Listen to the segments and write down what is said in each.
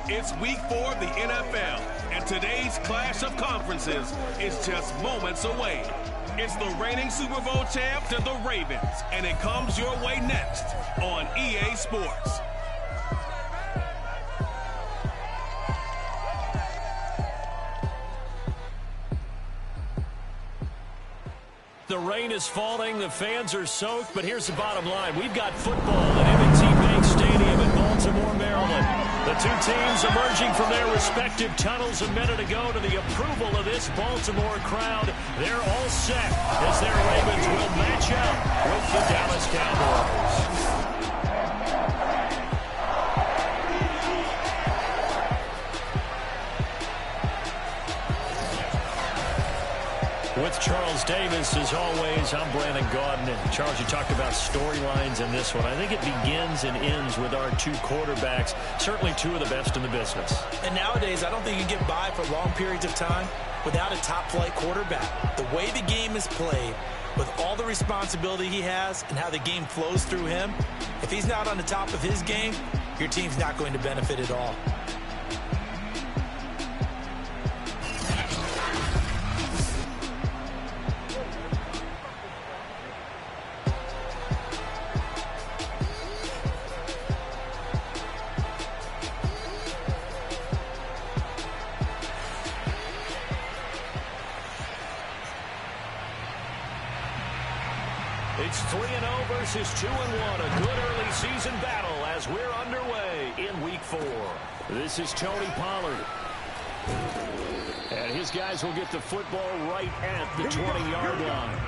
It's week 4 of the NFL, and today's clash of conferences is just moments away. It's the reigning Super Bowl champs and the Ravens, and it comes your way next on EA Sports. The rain is falling, the fans are soaked, but here's the bottom line. We've got football at M&T Bank Stadium in Baltimore, Maryland. The two teams emerging from their respective tunnels a minute ago to the approval of this Baltimore crowd. They're all set as their Ravens will match up with the Dallas Cowboys. With Charles Davis, as always, I'm Brandon Gaudin. And Charles, you talked about storylines in this one. I think it begins and ends with our two quarterbacks, certainly two of the best in the business. And nowadays, I don't think you get by for long periods of time without a top-flight quarterback. The way the game is played, with all the responsibility he has and how the game flows through him, if he's not on the top of his game, your team's not going to benefit at all. It's 3-0 versus 2-1. A good early season battle as we're underway in Week 4. This is Tony Pollard. And his guys will get the football right at the 20-yard line.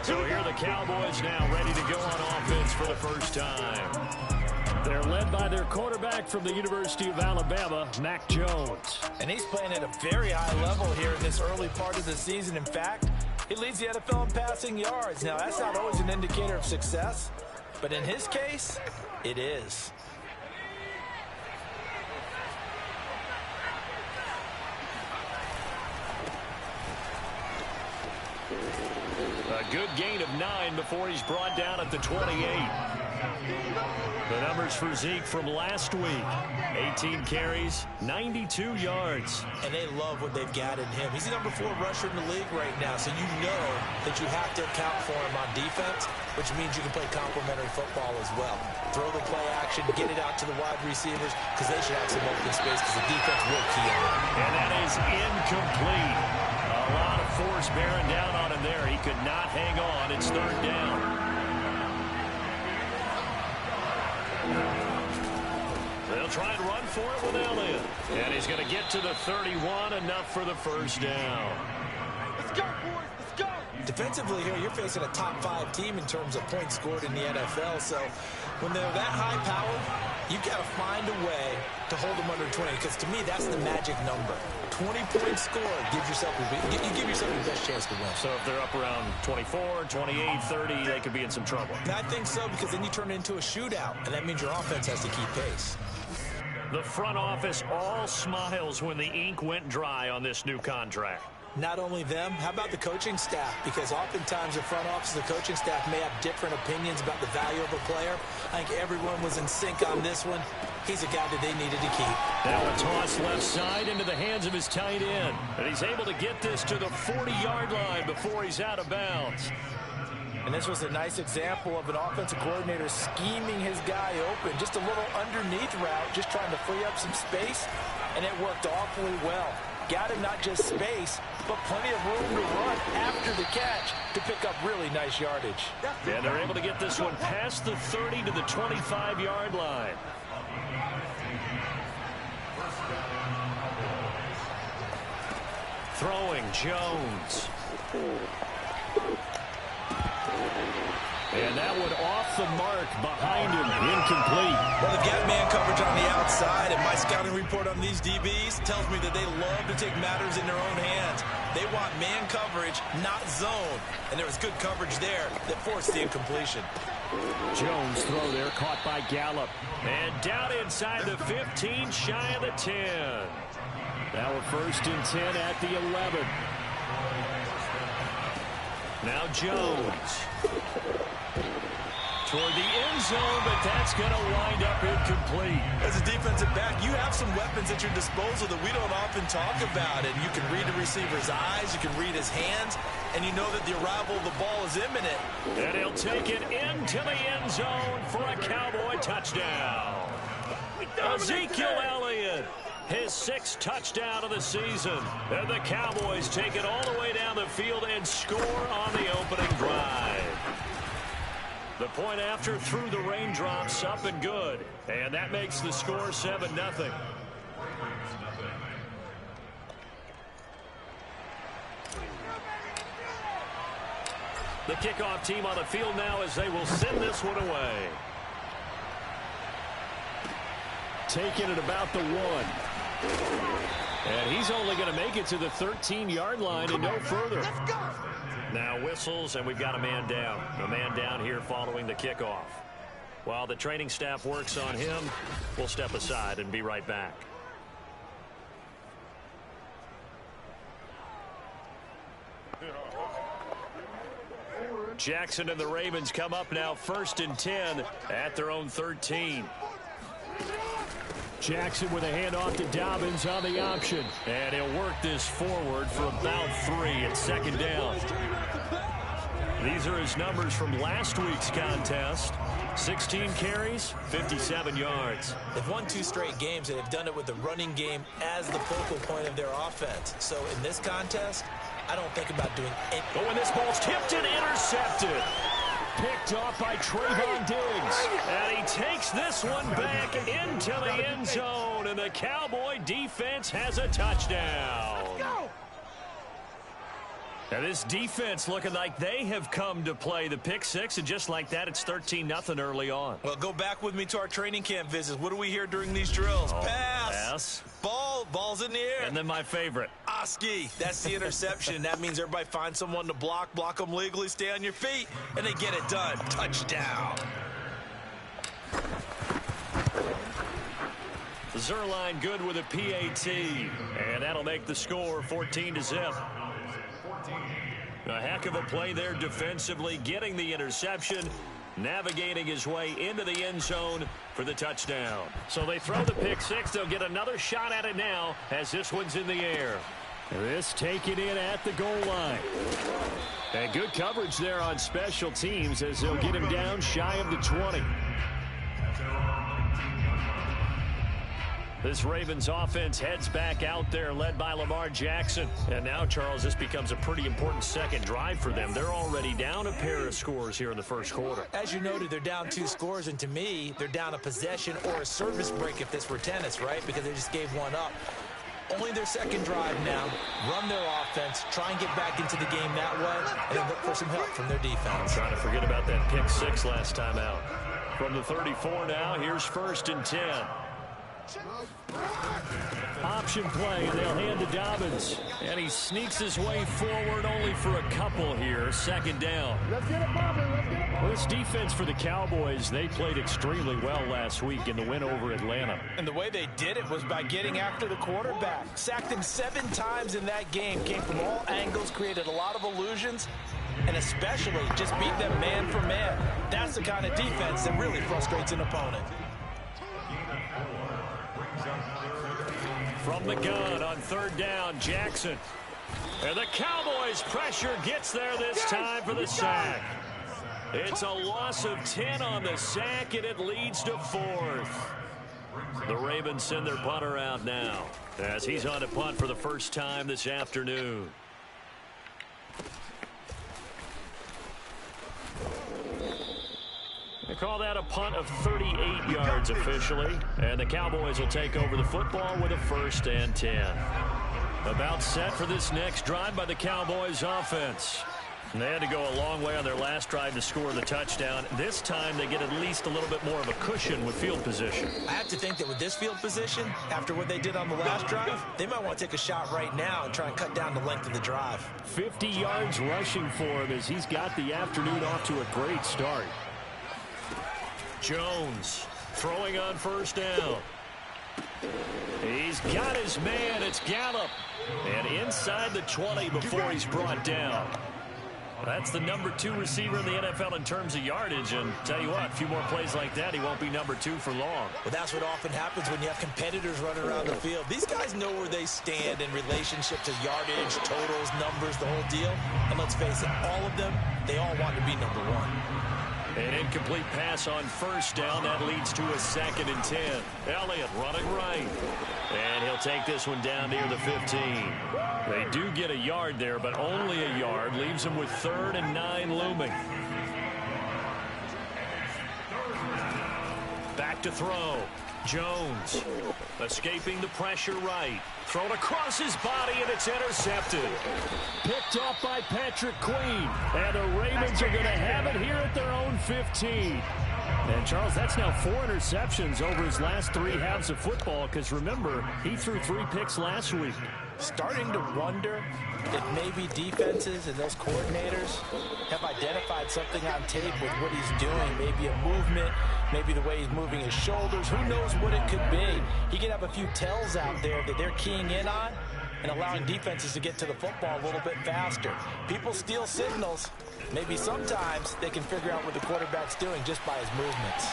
So here are the Cowboys now ready to go on offense for the first time. They're led by their quarterback from the University of Alabama, Mac Jones. And he's playing at a very high level here in this early part of the season. In fact, he leads the NFL in passing yards. Now, that's not always an indicator of success, but in his case, it is. A good gain of 9 before he's brought down at the 28. The numbers for Zeke from last week: 18 carries, 92 yards. And they love what they've got in him. He's the number 4 rusher in the league right now, so you know that you have to account for him on defense, which means you can play complementary football as well. Throw the play action, get it out to the wide receivers, because they should have some open space, because the defense will key on him. And that is incomplete. A lot of force bearing down on him there. He could not hang on. It's third down. They'll try and run for it with Elliott. And he's going to get to the 31, enough for the first down. Let's go, boys. Let's go. Defensively here, you're facing a top 5 team in terms of points scored in the NFL. So when they're that high powered, you've got to find a way to hold them under 20. Because to me, that's the magic number. 20 points scored. Give yourself your best chance to win. So if they're up around 24, 28, 30, they could be in some trouble. And I think so, because then you turn it into a shootout, and that means your offense has to keep pace. The front office all smiles when the ink went dry on this new contract. Not only them, how about the coaching staff? Because oftentimes the front office, the coaching staff may have different opinions about the value of a player. I think everyone was in sync on this one. He's a guy that they needed to keep. Now a toss left side into the hands of his tight end. And he's able to get this to the 40-yard line before he's out of bounds. And this was a nice example of an offensive coordinator scheming his guy open. Just a little underneath route, just trying to free up some space. And it worked awfully well. Got him not just space, but plenty of room to run after the catch to pick up really nice yardage. And they're able to get this one past the 30 to the 25-yard line. Throwing Jones. And that one off the mark behind him. Incomplete. Well, they've got man coverage on the outside, and my scouting report on these DBs tells me that they love to take matters in their own hands. They want man coverage, not zone. And there was good coverage there that forced the incompletion. Jones throw there, caught by Gallup. And down inside the 15, shy of the 10. Now a 1st and 10 at the 11. Now Jones. toward the end zone, but that's going to wind up incomplete. As a defensive back, you have some weapons at your disposal that we don't often talk about. And you can read the receiver's eyes, you can read his hands, and you know that the arrival of the ball is imminent. And he'll take it into the end zone for a Cowboy touchdown. Ezekiel Elliott, his 6th touchdown of the season. And the Cowboys take it all the way down the field and score on the opening drive. The point after through the raindrops, up and good. And that makes the score 7-0. The kickoff team on the field now as they will send this one away. Taking it about the 1. And he's only going to make it to the 13-yard line and no further. Now whistles, and we've got a man down. A man down here following the kickoff. While the training staff works on him, we'll step aside and be right back. Jackson and the Ravens come up now 1st and 10 at their own 13. Jackson with a handoff to Dobbins on the option. And he'll work this forward for about 3 at 2nd down. These are his numbers from last week's contest. 16 carries, 57 yards. They've won 2 straight games, and they've done it with the running game as the focal point of their offense. So in this contest, I don't think about doing anything. Oh, and this ball's tipped and intercepted. Picked off by Trayvon Diggs. And he takes this one back into the end zone. And the Cowboy defense has a touchdown. Let's go. Now this defense looking like they have come to play. The pick 6, and just like that, it's 13-0 early on. Well, go back with me to our training camp visits. What do we hear during these drills? Pass. Ball's in the air. And then my favorite. Oski. That's the interception. That means everybody finds someone to block them legally, stay on your feet, and they get it done. Touchdown. Zerline good with a PAT. And that'll make the score 14-0. A heck of a play there defensively, getting the interception, navigating his way into the end zone for the touchdown. So they throw the pick 6. They'll get another shot at it now as this one's in the air. This taken in at the goal line. And good coverage there on special teams as they'll get him down shy of the 20. This Ravens offense heads back out there, led by Lamar Jackson. And now, Charles, this becomes a pretty important second drive for them. They're already down a pair of scores here in the first quarter. As you noted, they're down 2 scores, and to me, they're down a possession or a service break if this were tennis, right? Because they just gave one up. Only their second drive now. Run their offense, try and get back into the game that way, and then look for some help from their defense. Trying to forget about that pick 6 last time out. From the 34 now, here's 1st and 10. Option play, and they'll hand to Dobbins. And he sneaks his way forward only for a couple here. 2nd down. Let's get it popping. Well, this defense for the Cowboys, they played extremely well last week in the win over Atlanta. And the way they did it was by getting after the quarterback. Sacked him 7 times in that game. Came from all angles, created a lot of illusions, and especially just beat them man for man. That's the kind of defense that really frustrates an opponent. From the gun on 3rd down, Jackson. And the Cowboys pressure gets there this time for the sack. It's a loss of 10 on the sack, and it leads to 4th. The Ravens send their punter out now as he's on to punt for the first time this afternoon. They call that a punt of 38 yards officially. And the Cowboys will take over the football with a 1st and 10. About set for this next drive by the Cowboys offense. And they had to go a long way on their last drive to score the touchdown. This time they get at least a little bit more of a cushion with field position. I have to think that with this field position, after what they did on the last drive, they might want to take a shot right now and try and cut down the length of the drive. 50 yards rushing for him as he's got the afternoon off to a great start. Jones throwing on 1st down. He's got his man. It's Gallup. And inside the 20 before he's brought down. That's the number 2 receiver in the NFL in terms of yardage, and tell you what, a few more plays like that, he won't be number 2 for long. Well, that's what often happens when you have competitors running around the field. These guys know where they stand in relationship to yardage, totals, numbers, the whole deal. And let's face it, all of them, they all want to be number 1. An incomplete pass on first down. That leads to a 2nd and 10. Elliott running right. And he'll take this one down near the 15. They do get a yard there, but only a yard. Leaves them with 3rd and 9 looming. Back to throw. Jones escaping the pressure right. Thrown across his body, and it's intercepted. Picked off by Patrick Queen. And the Ravens are going to have it here at their own 15. And, Charles, that's now 4 interceptions over his last 3 halves of football, because, remember, he threw 3 picks last week. Starting to wonder if maybe defenses and those coordinators have identified something on tape with what he's doing. Maybe a movement, maybe the way he's moving his shoulders. Who knows what it could be? He could have a few tells out there that they're keying in on and allowing defenses to get to the football a little bit faster. People steal signals. Maybe sometimes they can figure out what the quarterback's doing just by his movements.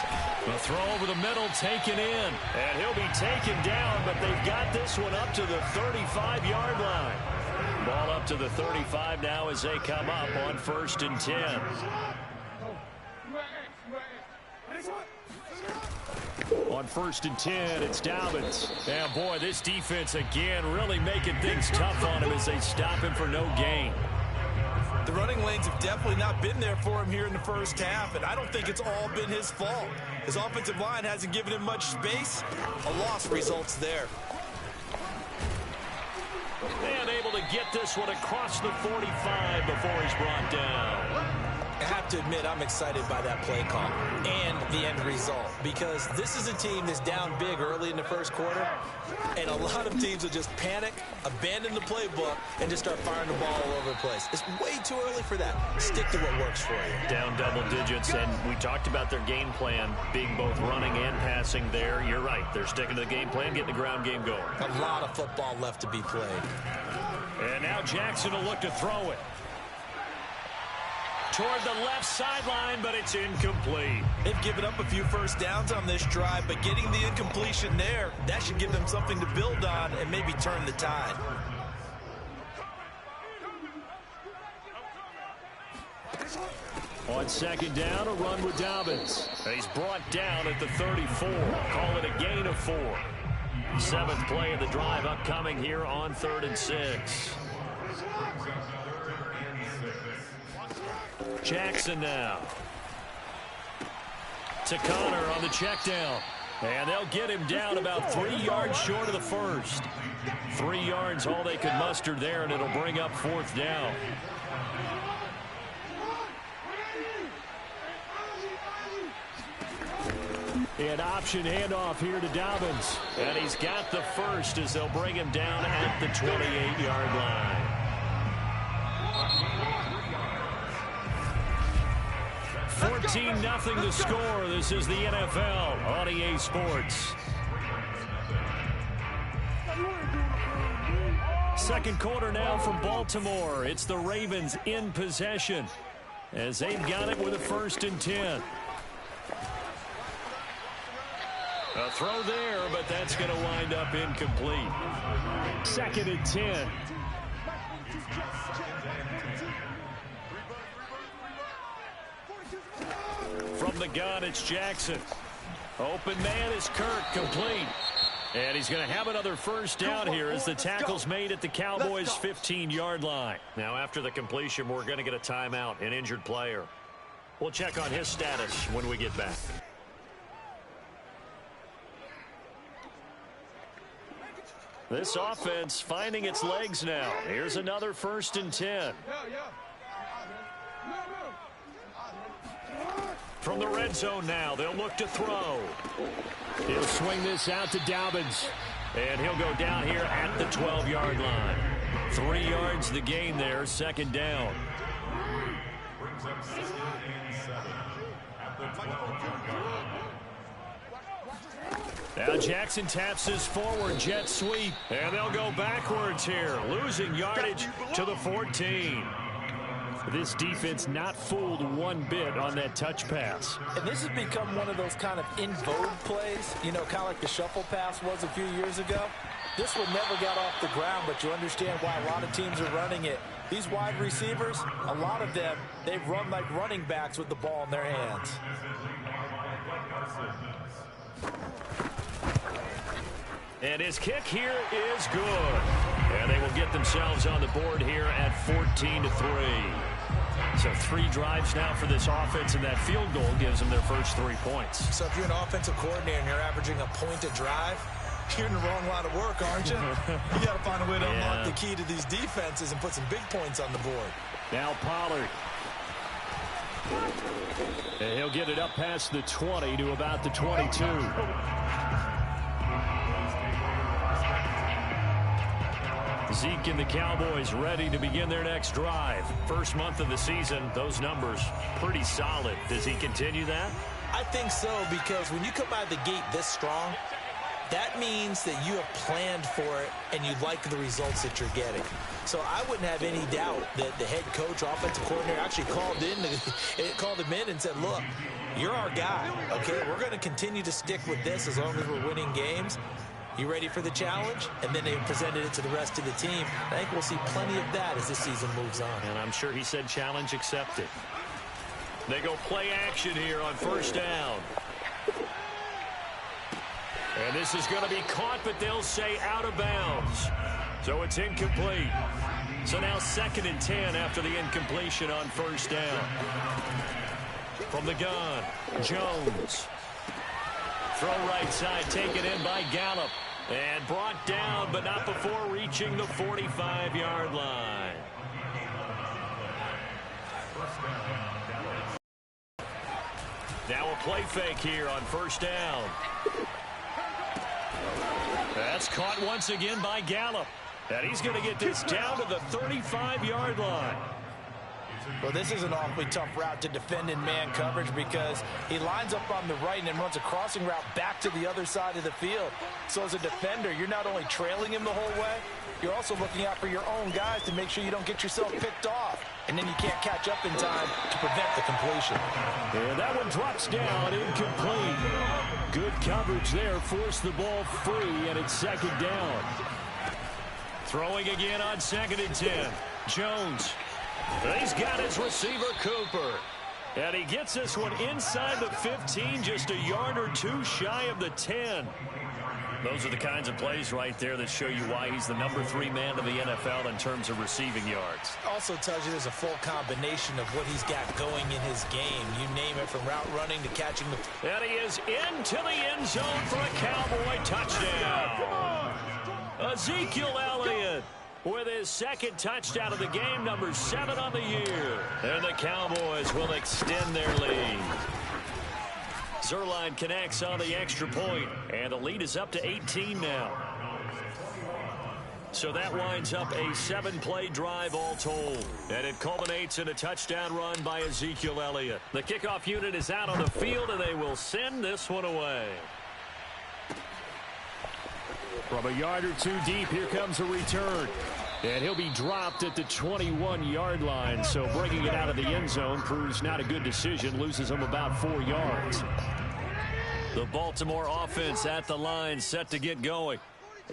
The throw over the middle taken in. And he'll be taken down, but they've got this one up to the 35-yard line. Ball up to the 35 now as they come up on 1st and 10. On 1st and 10, it's Dobbins. And, boy, this defense again really making things tough on him as they stop him for no gain. The running lanes have definitely not been there for him here in the first half, and I don't think it's all been his fault. His offensive line hasn't given him much space. A loss results there. And able to get this one across the 45 before he's brought down. I have to admit, I'm excited by that play call and the end result, because this is a team that's down big early in the first quarter, and a lot of teams will just panic, abandon the playbook, and just start firing the ball all over the place. It's way too early for that. Stick to what works for you. Down double digits, and we talked about their game plan being both running and passing there. You're right. They're sticking to the game plan, getting the ground game going. A lot of football left to be played. And now Jackson will look to throw it. Toward the left sideline, but it's incomplete. They've given up a few first downs on this drive, but getting the incompletion there, that should give them something to build on and maybe turn the tide. On 2nd down, a run with Dobbins. He's brought down at the 34. Call it a gain of 4. 7th play of the drive upcoming here on 3rd and 6. Jackson now. To Connor on the check down. And they'll get him down about 3 yards short of the first. 3 yards all they could muster there, and it'll bring up 4th down. An option handoff here to Dobbins. And he's got the first as they'll bring him down at the 28-yard line. 14-0 the score. This is the NFL on EA Sports. 2nd quarter now from Baltimore. It's the Ravens in possession as they've got it with a 1st and 10. A throw there, but that's going to wind up incomplete. 2nd and 10. From the gun, it's Jackson. Open man is Kirk, complete. And he's going to have another first down here as the tackle's made at the Cowboys' 15-yard line. Now, after the completion, we're going to get a timeout, an injured player. We'll check on his status when we get back. This offense finding its legs now. Here's another 1st and 10. From the red zone now, they'll look to throw. He'll swing this out to Dobbins. And he'll go down here at the 12-yard line. 3 yards the gain there, 2nd down. Now Jackson taps his forward jet sweep. And they'll go backwards here, losing yardage to the 14. This defense not fooled one bit on that touch pass. And this has become one of those kind of in vogue plays, you know, kind of like the shuffle pass was a few years ago. This one never got off the ground, but you understand why a lot of teams are running it. These wide receivers, a lot of them, they run like running backs with the ball in their hands. And his kick here is good. And they will get themselves on the board here at 14-3. So 3 drives now for this offense, and that field goal gives them their first 3 points. So if you're an offensive coordinator and you're averaging a point a drive, you're in the wrong line of work, aren't you? You got to find a way to unlock the key to these defenses and put some big points on the board. Now Pollard. And he'll get it up past the 20 to about the 22. Zeke and the Cowboys ready to begin their next drive. First month of the season, those numbers pretty solid. Does he continue that? I think so, because when you come out of the gate this strong, that means that you have planned for it and you like the results that you're getting. So I wouldn't have any doubt that the head coach, offensive coordinator, actually called him in and said, look, you're our guy, okay? We're going to continue to stick with this as long as we're winning games. You ready for the challenge? And then they presented it to the rest of the team. I think we'll see plenty of that as this season moves on. And I'm sure he said challenge accepted. They go play action here on first down. And this is going to be caught, but they'll say out of bounds. So it's incomplete. So now 2nd and 10 after the incompletion on first down. From the gun, Jones. Throw right side, taken in by Gallup. And brought down, but not before reaching the 45-yard line. Now a play fake here on first down. That's caught once again by Gallup. And he's going to get this down to the 35-yard line. Well, this is an awfully tough route to defend in man coverage because he lines up on the right and then runs a crossing route back to the other side of the field. So as a defender, you're not only trailing him the whole way, you're also looking out for your own guys to make sure you don't get yourself picked off. And then you can't catch up in time to prevent the completion. And that one drops down, incomplete. Good coverage there, forced the ball free, and it's 2nd down. Throwing again on 2nd and 10. Jones. He's got his receiver, Cooper. And he gets this one inside the 15, just a yard or 2 shy of the 10. Those are the kinds of plays right there that show you why he's the number 3 man in the NFL in terms of receiving yards. Also tells you there's a full combination of what he's got going in his game. You name it, from route running to catching the... And he is into the end zone for a Cowboy touchdown. Ezekiel Elliott with his 2nd touchdown of the game, number 7 on the year. And the Cowboys will extend their lead. Zerline connects on the extra point, and the lead is up to 18 now. So that winds up a 7-play drive all told, and it culminates in a touchdown run by Ezekiel Elliott. The kickoff unit is out on the field, and they will send this one away. From a yard or 2 deep, here comes a return. And he'll be dropped at the 21-yard line, so bringing it out of the end zone proves not a good decision, loses him about 4 yards. The Baltimore offense at the line, set to get going.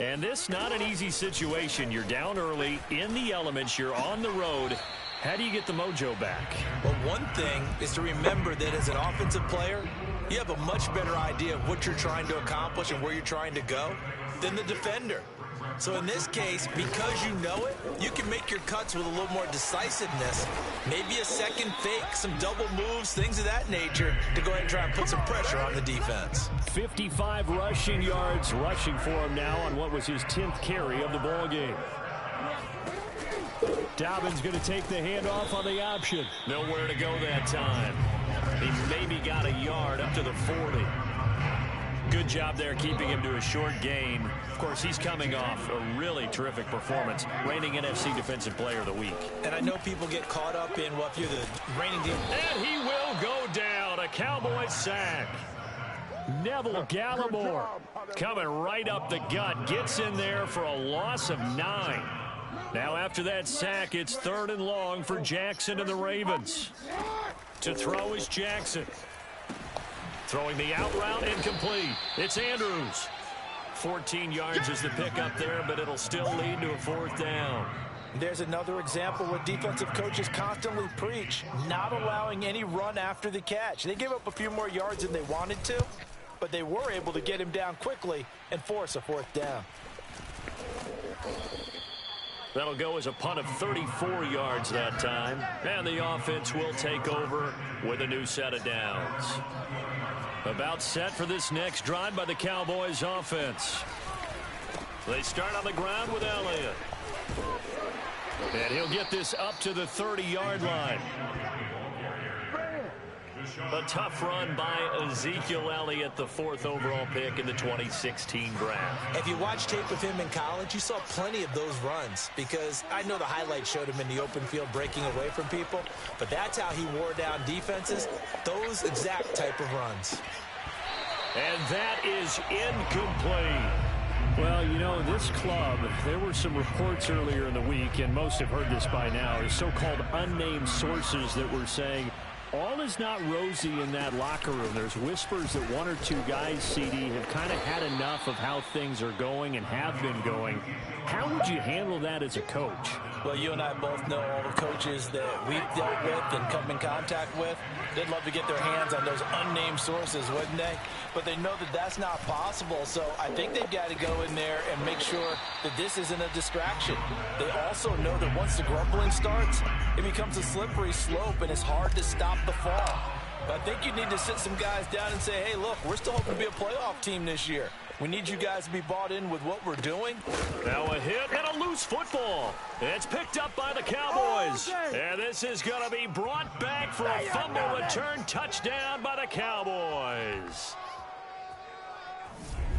And this not an easy situation. You're down early, in the elements, you're on the road. How do you get the mojo back? Well, one thing is to remember that as an offensive player, you have a much better idea of what you're trying to accomplish and where you're trying to go than the defender. So in this case, because you know it, you can make your cuts with a little more decisiveness. Maybe a second fake, some double moves, things of that nature to go ahead and try and put some pressure on the defense. 55 rushing yards rushing for him now on what was his 10th carry of the ball game. Dobbins going to take the handoff on the option. Nowhere to go that time. He maybe got a yard up to the 40. Good job there keeping him to a short gain. Of course, he's coming off a really terrific performance, reigning NFC Defensive Player of the Week. And I know people get caught up in, well, if you're the reigning team. And he will go down, a Cowboy sack. Neville Gallimore coming right up the gut, gets in there for a loss of 9. Now after that sack, it's 3rd and long for Jackson and the Ravens. To throw is Jackson. Throwing the out route, incomplete. It's Andrews. 14 yards is the pickup there, but it'll still lead to a 4th down. There's another example where defensive coaches constantly preach not allowing any run after the catch. They gave up a few more yards than they wanted to, but they were able to get him down quickly and force a 4th down. That'll go as a punt of 34 yards that time. And the offense will take over with a new set of downs. About set for this next drive by the Cowboys offense. They start on the ground with Elliott. And he'll get this up to the 30-yard line. A tough run by Ezekiel Elliott, the 4th overall pick in the 2016 draft. If you watch tape of him in college, you saw plenty of those runs, because I know the highlights showed him in the open field breaking away from people, but that's how he wore down defenses, those exact type of runs. And that is incomplete. Well, you know, this club, there were some reports earlier in the week, and most have heard this by now, are so-called unnamed sources that were saying all is not rosy in that locker room. There's whispers that 1 or 2 guys, CD, have kind of had enough of how things are going and have been going. How would you handle that as a coach? Well, you and I both know all the coaches that we've dealt with and come in contact with. They'd love to get their hands on those unnamed sources, wouldn't they? But they know that that's not possible, so I think they've got to go in there and make sure that this isn't a distraction. They also know that once the grumbling starts, it becomes a slippery slope, and it's hard to stop the fall. But I think you need to sit some guys down and say, hey, look, we're still hoping to be a playoff team this year. We need you guys to be bought in with what we're doing. Now a hit and a loose football. It's picked up by the Cowboys. And this is going to be brought back for a fumble return touchdown by the Cowboys.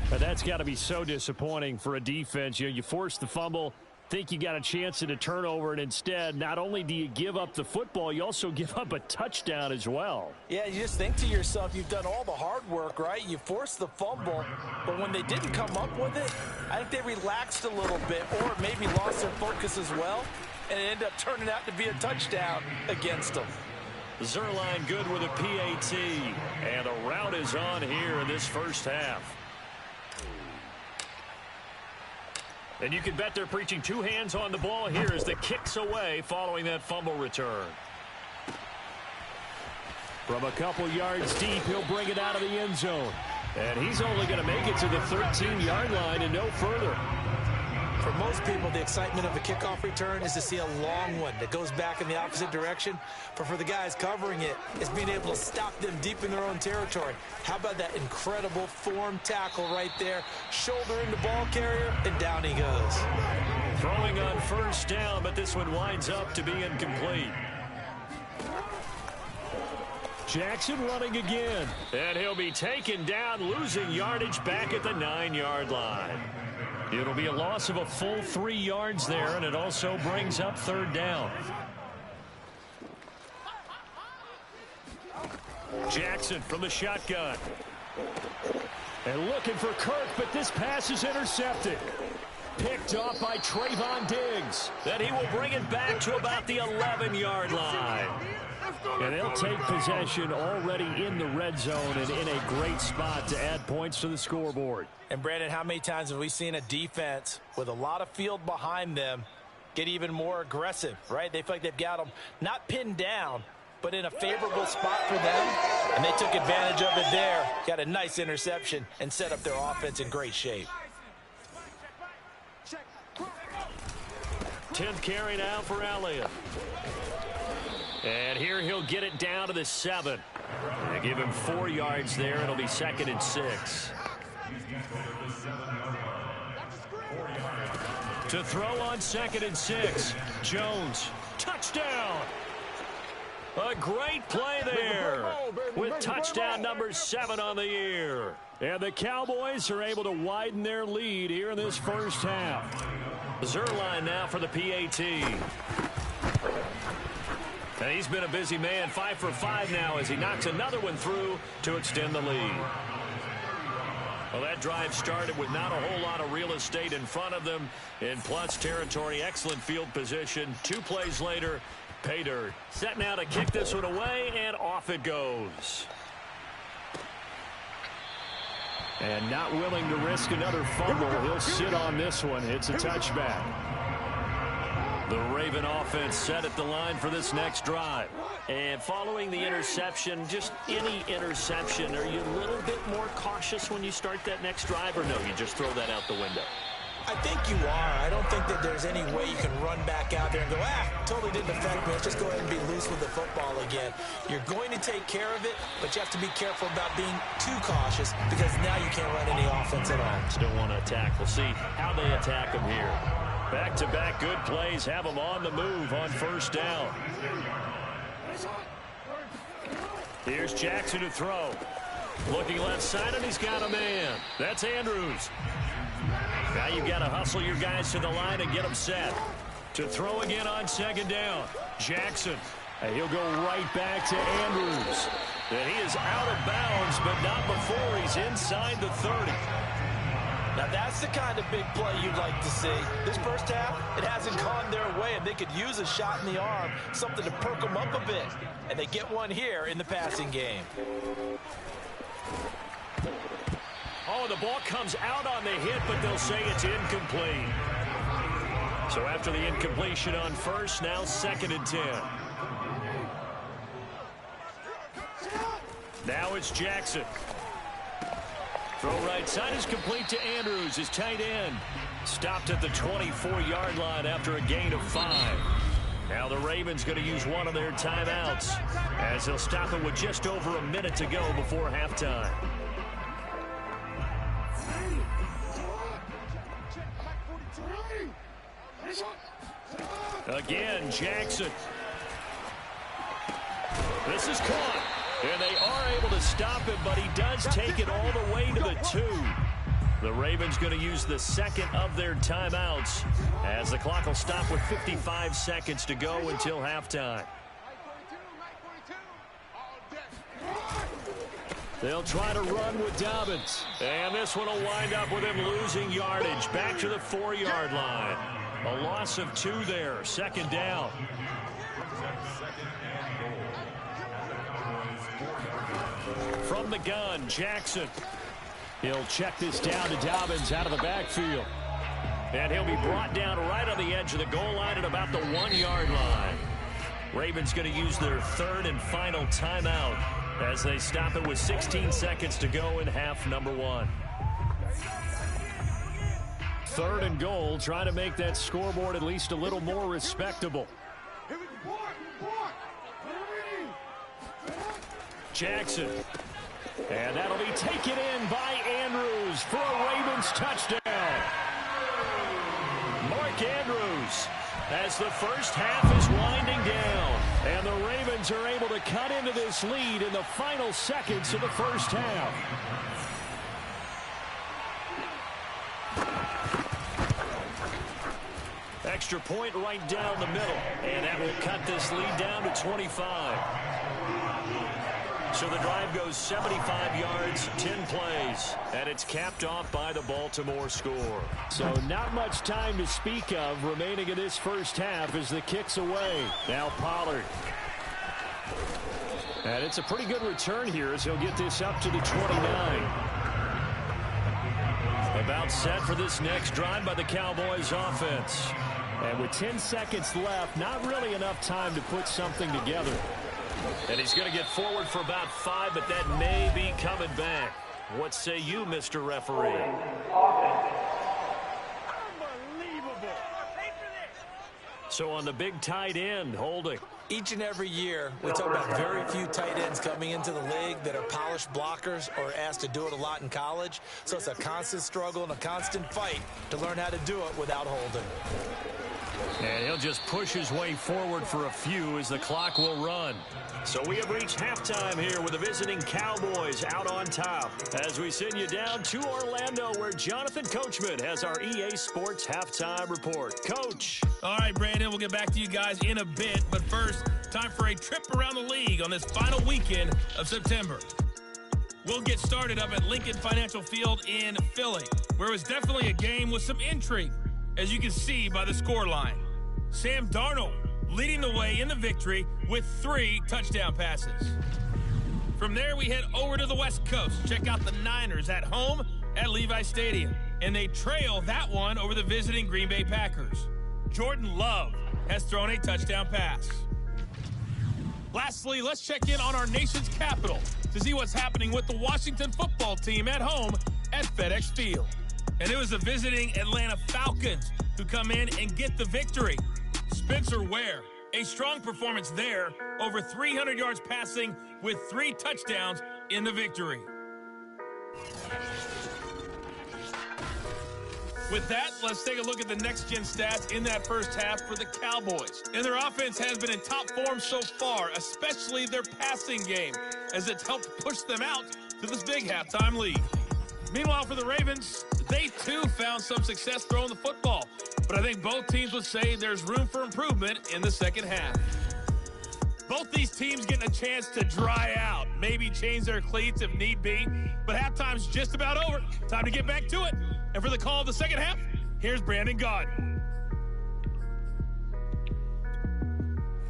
But that's got to be so disappointing for a defense. You know, you force the fumble, think you got a chance at a turnover, and instead, not only do you give up the football, you also give up a touchdown as well. Yeah, you just think to yourself, you've done all the hard work, right? You forced the fumble, but when they didn't come up with it, I think they relaxed a little bit, or maybe lost their focus as well, and it ended up turning out to be a touchdown against them. Zerline good with a PAT, and the route is on here in this first half. And you can bet they're preaching 2 hands on the ball here as the kick's away following that fumble return. From a couple yards deep, he'll bring it out of the end zone. And he's only going to make it to the 13-yard line and no further. For most people, the excitement of a kickoff return is to see a long one that goes back in the opposite direction. But for the guys covering it, it's being able to stop them deep in their own territory. How about that incredible form tackle right there? Shoulder in the ball carrier, and down he goes. Throwing on first down, but this one winds up to be incomplete. Jackson running again. And he'll be taken down, losing yardage back at the 9-yard line. It'll be a loss of a full 3 yards there, and it also brings up 3rd down. Jackson from the shotgun. And looking for Kirk, but this pass is intercepted. Picked off by Trayvon Diggs. Then he will bring it back to about the 11-yard line. And they'll take possession already in the red zone and in a great spot to add points to the scoreboard. And, Brandon, how many times have we seen a defense with a lot of field behind them get even more aggressive, right? They feel like they've got them not pinned down, but in a favorable spot for them, and they took advantage of it there, got a nice interception, and set up their offense in great shape. 10th carry now for Elliott. And here he'll get it down to the 7. They give him 4 yards there. It'll be 2nd and 6. To throw on 2nd and 6. Jones. Touchdown. A great play there with touchdown number 7 on the year. And the Cowboys are able to widen their lead here in this first half. Zerline now for the PAT. And he's been a busy man, 5 for 5 now as he knocks another one through to extend the lead. Well, that drive started with not a whole lot of real estate in front of them. In plus territory, excellent field position. 2 plays later, pay dirt. Set now to kick this one away, and off it goes. And not willing to risk another fumble. He'll sit on this one. It's a touchback. The Raven offense set at the line for this next drive. And following the interception, just any interception, are you a little bit more cautious when you start that next drive, or no, you just throw that out the window? I think you are. I don't think that there's any way you can run back out there and go, totally didn't affect me. Let's just go ahead and be loose with the football again. You're going to take care of it, but you have to be careful about being too cautious because now you can't run any offense at all. Still want to attack. We'll see how they attack them here. Back-to-back good plays have them on the move on first down. Here's Jackson to throw. Looking left side, and he's got a man. That's Andrews. Now you've got to hustle your guys to the line and get them set. To throw again on second down. Jackson. And he'll go right back to Andrews. And he is out of bounds, but not before he's inside the 30. Now that's the kind of big play you'd like to see. This first half, it hasn't gone their way, and they could use a shot in the arm, something to perk them up a bit. And they get one here in the passing game. Oh, the ball comes out on the hit, but they'll say it's incomplete. So after the incompletion on first, now 2nd and 10. Now it's Jackson. Throw right side is complete to Andrews, his tight end. Stopped at the 24-yard line after a gain of 5. Now the Ravens going to use one of their timeouts as they'll stop it with just over a minute to go before halftime. Again, Jackson. This is caught. And they are able to stop him, but he does take it all the way to the 2. The Ravens going to use the 2nd of their timeouts as the clock will stop with 55 seconds to go until halftime. They'll try to run with Dobbins. And this one will wind up with him losing yardage back to the 4-yard line. A loss of 2 there, 2nd down. From the gun, Jackson. He'll check this down to Dobbins out of the backfield. And he'll be brought down right on the edge of the goal line at about the 1-yard line. Ravens going to use their 3rd and final timeout as they stop it with 16 seconds to go in half number 1. 3rd and goal, trying to make that scoreboard at least a little more respectable. Jackson. And that'll be taken in by Andrews for a Ravens touchdown. Mark Andrews, as the first half is winding down. And the Ravens are able to cut into this lead in the final seconds of the first half. Extra point right down the middle. And that will cut this lead down to 25. So the drive goes 75 yards, 10 plays, and it's capped off by the Baltimore score. So not much time to speak of remaining in this first half as the kick's away. Now Pollard. And it's a pretty good return here as he'll get this up to the 29. About set for this next drive by the Cowboys offense. And with 10 seconds left, not really enough time to put something together. And he's going to get forward for about 5, but that may be coming back. What say you, Mr. Referee? So on the big tight end, holding. Each and every year, we talk about very few tight ends coming into the league that are polished blockers or asked to do it a lot in college. So it's a constant struggle and a constant fight to learn how to do it without holding. And he'll just push his way forward for a few as the clock will run. So we have reached halftime here with the visiting Cowboys out on top. As we send you down to Orlando where Jonathan Coachman has our EA Sports halftime report. Coach. All right, Brandon, we'll get back to you guys in a bit. But first, time for a trip around the league on this final weekend of September. We'll get started up at Lincoln Financial Field in Philly, where it was definitely a game with some intrigue, as you can see by the scoreline. Sam Darnold leading the way in the victory with 3 touchdown passes. From there, we head over to the West Coast. Check out the Niners at home at Levi Stadium. And they trail that one over the visiting Green Bay Packers. Jordan Love has thrown a touchdown pass. Lastly, let's check in on our nation's capital to see what's happening with the Washington football team at home at FedEx Field. And it was the visiting Atlanta Falcons who come in and get the victory. Spencer Ware, a strong performance there, over 300 yards passing with 3 touchdowns in the victory. With that, let's take a look at the next-gen stats in that first half for the Cowboys. And their offense has been in top form so far, especially their passing game, as it's helped push them out to this big halftime lead. Meanwhile, for the Ravens, they too found some success throwing the football. But I think both teams would say there's room for improvement in the second half. Both these teams getting a chance to dry out, maybe change their cleats if need be. But halftime's just about over. Time to get back to it. And for the call of the second half, here's Brandon Gaudin.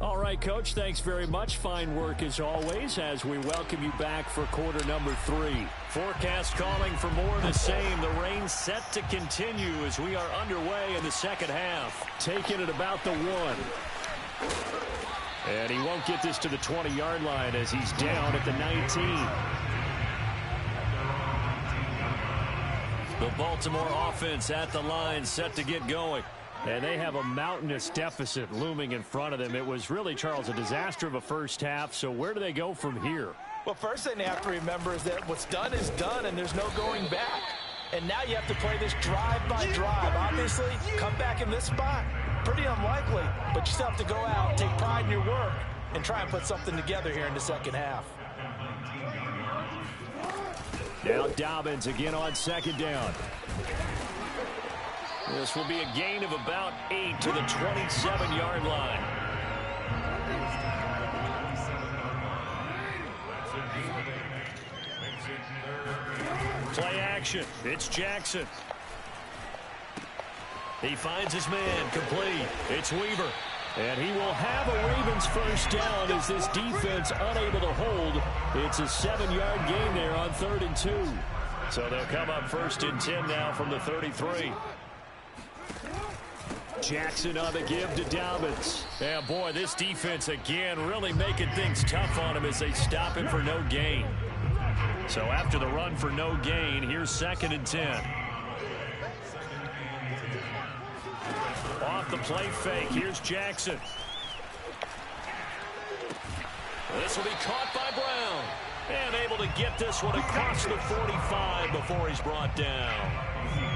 All right, Coach, thanks very much. Fine work as always as we welcome you back for quarter number 3. Forecast calling for more of the same. The rain set to continue as we are underway in the second half. Taking it about the 1. And he won't get this to the 20-yard line as he's down at the 19. The Baltimore offense at the line, set to get going. And they have a mountainous deficit looming in front of them. It was really, Charles, a disaster of a first half. So where do they go from here? Well, first thing they have to remember is that what's done is done, and there's no going back. And now you have to play this drive by drive. Obviously, come back in this spot, pretty unlikely. But you still have to go out, take pride in your work, and try and put something together here in the second half. Now Dobbins again on second down. This will be a gain of about 8 to the 27-yard line. Play action. It's Jackson. He finds his man. Complete. It's Weaver. And he will have a Ravens first down as this defense unable to hold. It's a 7-yard gain there on 3rd and 2. So they'll come up 1st and 10 now from the 33. Jackson on the give to Dobbins. Yeah, boy, this defense again really making things tough on him as they stop him for no gain. So after the run for no gain, here's 2nd and 10. Off the play fake, here's Jackson. This will be caught by Brown. And able to get this one across the 45 before he's brought down.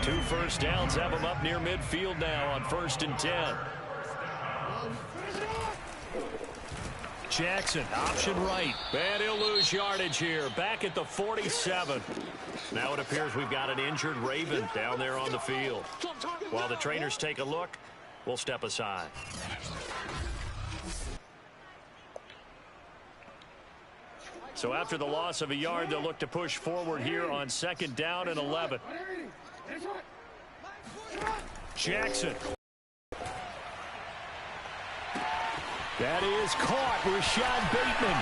2 first downs have him up near midfield now on 1st and 10. Jackson, option right. And he'll lose yardage here. Back at the 47. Now it appears we've got an injured Raven down there on the field. While the trainers take a look, we'll step aside. So after the loss of a yard, they'll look to push forward here on 2nd down and 11. Jackson. That is caught. Rashad Bateman.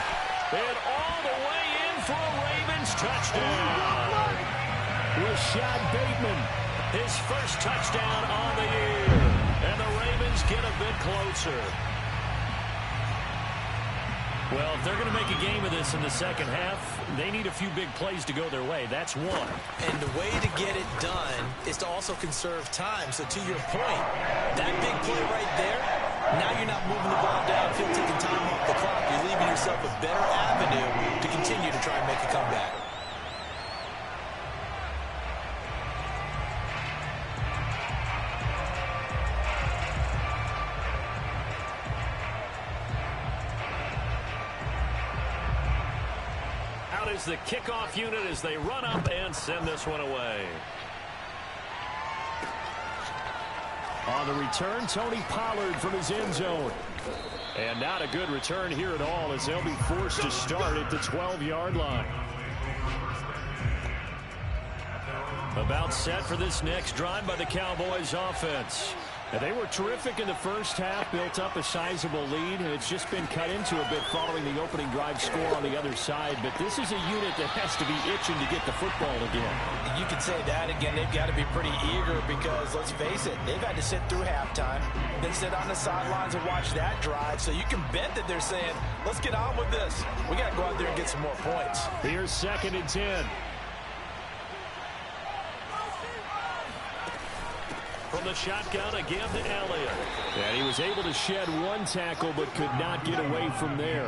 And all the way in for a Ravens touchdown. Rashad Bateman. His first touchdown on the year. And the Ravens get a bit closer. Well, if they're going to make a game of this in the second half, they need a few big plays to go their way. That's one. And the way to get it done is to also conserve time. So to your point, that big play right there, now you're not moving the ball downfield, taking time off the clock. You're leaving yourself a better avenue to continue to try and make a comeback. Is the kickoff unit as they run up and send this one away. On the return, Tony Pollard from his end zone. And not a good return here at all as they'll be forced to start at the 12-yard line. About set for this next drive by the Cowboys offense. And they were terrific in the first half, built up a sizable lead, and it's just been cut into a bit following the opening drive score on the other side. But this is a unit that has to be itching to get the football again. You could say that again. They've got to be pretty eager because, let's face it, they've had to sit through halftime, then sit on the sidelines and watch that drive. So you can bet that they're saying, let's get on with this. We got to go out there and get some more points. Here's 2nd and 10. From the shotgun again to Elliott. And he was able to shed one tackle but could not get away from there.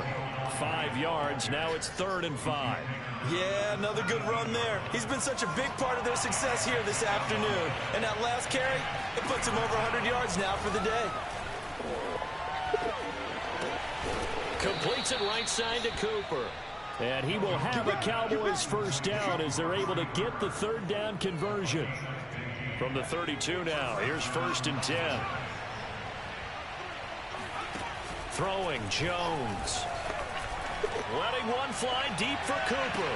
5 yards. Now it's 3rd and 5. Yeah, another good run there. He's been such a big part of their success here this afternoon. And that last carry, it puts him over 100 yards now for the day. Completes it right side to Cooper. And he will have a Cowboys first down as they're able to get the 3rd down conversion. From the 32 now, here's 1st and 10. Throwing Jones. Letting one fly deep for Cooper.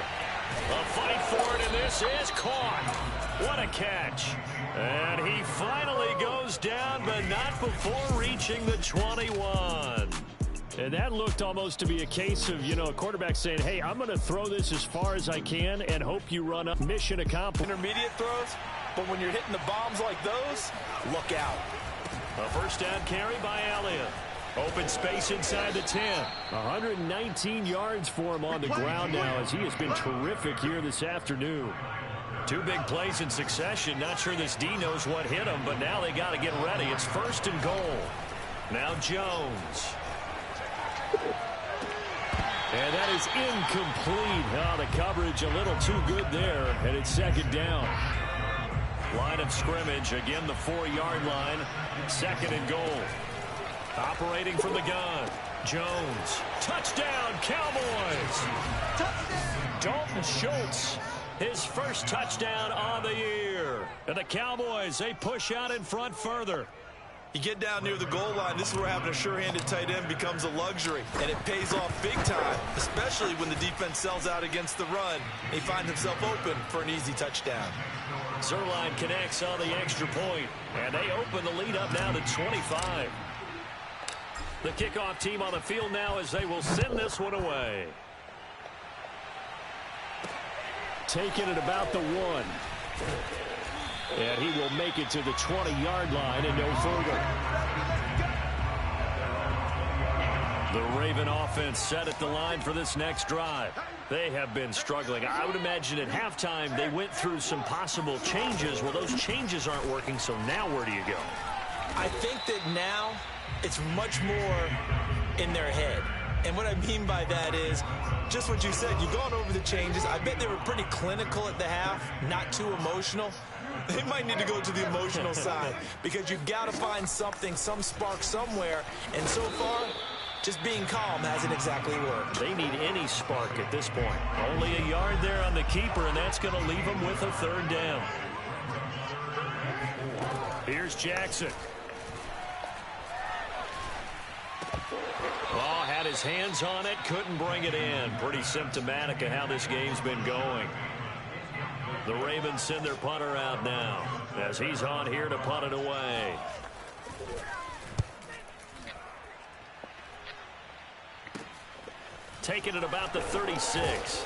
A fight for it, and this is caught. What a catch. And he finally goes down, but not before reaching the 21. And that looked almost to be a case of, a quarterback saying, hey, I'm going to throw this as far as I can and hope you run up. Mission accomplished. Intermediate throws, but when you're hitting the bombs like those, look out. A first down carry by Elliott. Open space inside the 10. 119 yards for him on the ground now as he has been terrific here this afternoon. 2 big plays in succession. Not sure this D knows what hit him, but now they got to get ready. It's 1st and goal. Now Jones. And that is incomplete. Oh, the coverage a little too good there, and it's 2nd down. Line of scrimmage, again the 4-yard line. 2nd and goal. Operating from the gun. Jones. Touchdown, Cowboys. Touchdown. Dalton Schultz, his first touchdown on the year. And the Cowboys, they push out in front further. You get down near the goal line, this is where having a sure-handed tight end becomes a luxury. And it pays off big time, especially when the defense sells out against the run. He finds himself open for an easy touchdown. Zerline connects on the extra point, and they open the lead up now to 25. The kickoff team on the field now as they will send this one away. Taking it about the 1. And he will make it to the 20-yard line and no further. The Raven offense set at the line for this next drive. They have been struggling. I would imagine at halftime they went through some possible changes. Well, those changes aren't working, so now where do you go? I think that now it's much more in their head. And what I mean by that is just what you said. You've gone over the changes. I bet they were pretty clinical at the half, not too emotional. They might need to go to the emotional side because you've got to find something, some spark somewhere. And so far, just being calm hasn't exactly worked. They need any spark at this point. Only a yard there on the keeper, and that's going to leave them with a 3rd down. Here's Jackson. Oh, had his hands on it, couldn't bring it in. Pretty symptomatic of how this game's been going. The Ravens send their punter out now as he's on here to punt it away. Taking it about the 36.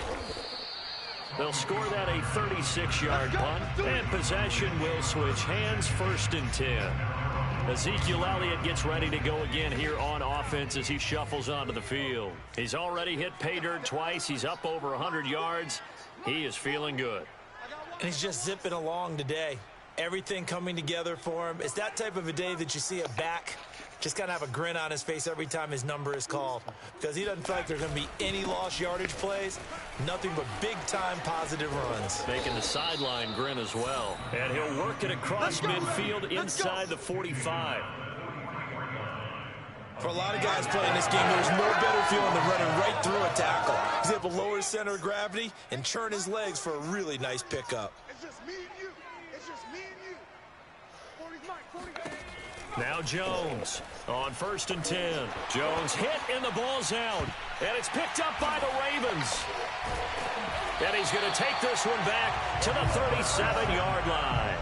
They'll score that a 36-yard punt, and possession will switch hands. 1st and 10. Ezekiel Elliott gets ready to go again here on offense as he shuffles onto the field. He's already hit pay dirt twice. He's up over 100 yards. He is feeling good. And he's just zipping along today. Everything coming together for him. It's that type of a day that you see a back just kind of have a grin on his face every time his number is called, because he doesn't feel like there's going to be any lost yardage plays, nothing but big-time positive runs. Making the sideline grin as well. And he'll work it across midfield inside the 45. For a lot of guys playing this game, there's no better feeling than running right through a tackle. He's able to lower his center of gravity and churn his legs for a really nice pickup. It's just me and you. It's just me and you. 40's mine, 40. Now Jones on 1st and 10. Jones hit and the ball's out. And it's picked up by the Ravens. And he's going to take this one back to the 37-yard line.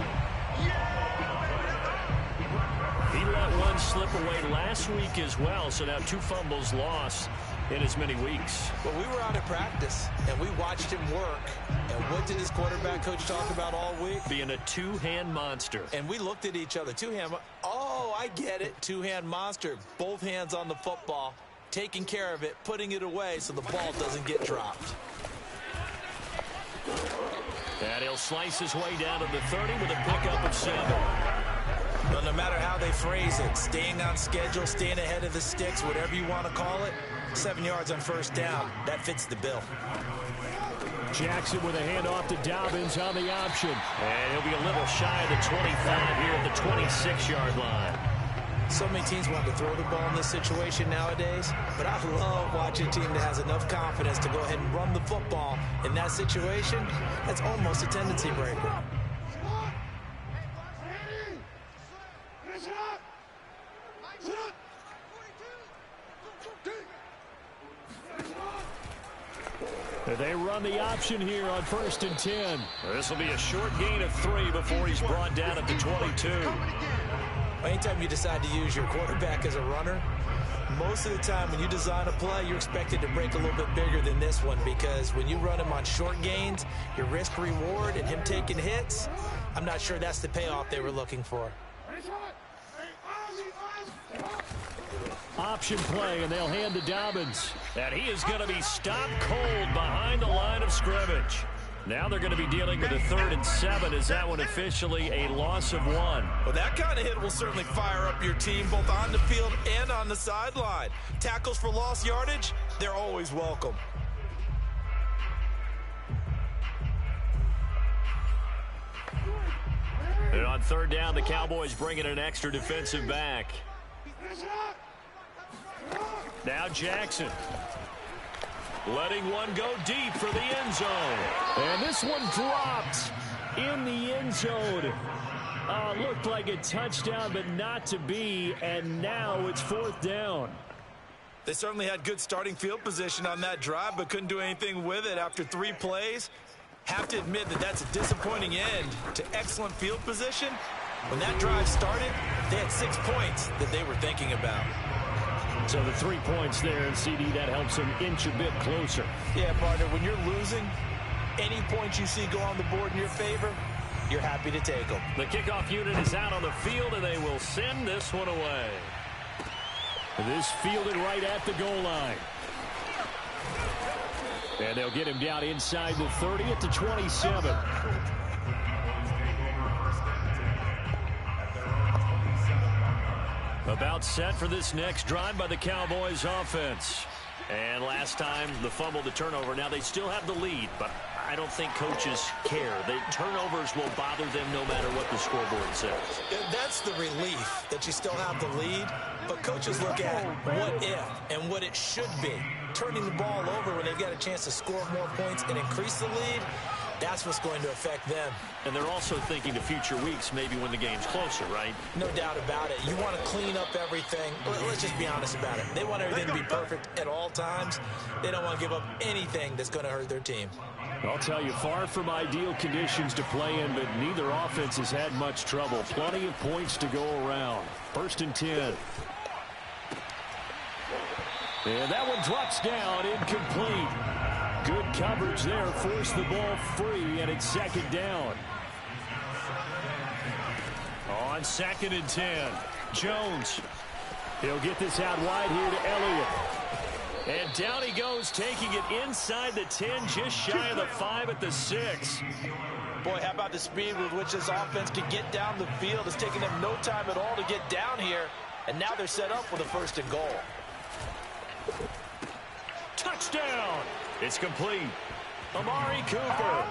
He let one slip away last week as well, so now 2 fumbles lost in as many weeks. Well, we were out of practice, and we watched him work. And what did his quarterback coach talk about all week? Being a two-hand monster. And we looked at each other. Two-hand. Oh, I get it. Two-hand monster. Both hands on the football, taking care of it, putting it away so the ball doesn't get dropped. And he'll slice his way down to the 30 with a pickup of 7. Well, no matter how they phrase it, staying on schedule, staying ahead of the sticks, whatever you want to call it, 7 yards on first down, that fits the bill. Jackson with a handoff to Dobbins on the option. And he'll be a little shy of the 25 here at the 26-yard line. So many teams want to throw the ball in this situation nowadays, but I love watching a team that has enough confidence to go ahead and run the football. In that situation, that's almost a tendency breaker. They run the option here on 1st and 10. This will be a short gain of 3 before he's brought down at the 22. Anytime you decide to use your quarterback as a runner, most of the time when you design a play, you're expected to break a little bit bigger than this one, because when you run him on short gains, your risk-reward and him taking hits, I'm not sure that's the payoff they were looking for. Option play, and they'll hand to Dobbins. And he is going to be stopped cold behind the line of scrimmage. Now they're going to be dealing with a 3rd and 7. Is that one officially a loss of 1? Well, that kind of hit will certainly fire up your team both on the field and on the sideline. Tackles for lost yardage, they're always welcome. And on 3rd down, the Cowboys bring in an extra defensive back. Now Jackson. Letting one go deep for the end zone. And this one dropped in the end zone. Looked like a touchdown, but not to be. And now it's 4th down. They certainly had good starting field position on that drive, but couldn't do anything with it after 3 plays. Have to admit that that's a disappointing end to excellent field position. When that drive started, they had 6 points that they were thinking about. So the 3 points there, and CD, that helps them inch a bit closer. Yeah, partner, when you're losing, any points you see go on the board in your favor, you're happy to take them. The kickoff unit is out on the field, and they will send this one away. This fielded right at the goal line. And they'll get him down inside the 30 at the 27. About set for this next drive by the Cowboys offense. And last time, the fumble, the turnover. Now, they still have the lead, but I don't think coaches care. The turnovers will bother them no matter what the scoreboard says. That's the relief that you still have the lead, but coaches look at what if and what it should be. Turning the ball over when they've got a chance to score more points and increase the lead, that's what's going to affect them. And they're also thinking to future weeks, maybe when the game's closer, right? No doubt about it. You want to clean up everything. Let's just be honest about it. They want everything to be perfect at all times. They don't want to give up anything that's going to hurt their team. I'll tell you, far from ideal conditions to play in, but neither offense has had much trouble. Plenty of points to go around. 1st and 10. And that one drops down, incomplete. Good coverage there, forced the ball free, and it's 2nd down. On 2nd and 10, Jones. He'll get this out wide here to Elliott. And down he goes, taking it inside the 10, just shy of the 5 at the 6. Boy, how about the speed with which this offense can get down the field? It's taking them no time at all to get down here. And now they're set up with a 1st and goal. Touchdown! It's complete. Amari Cooper,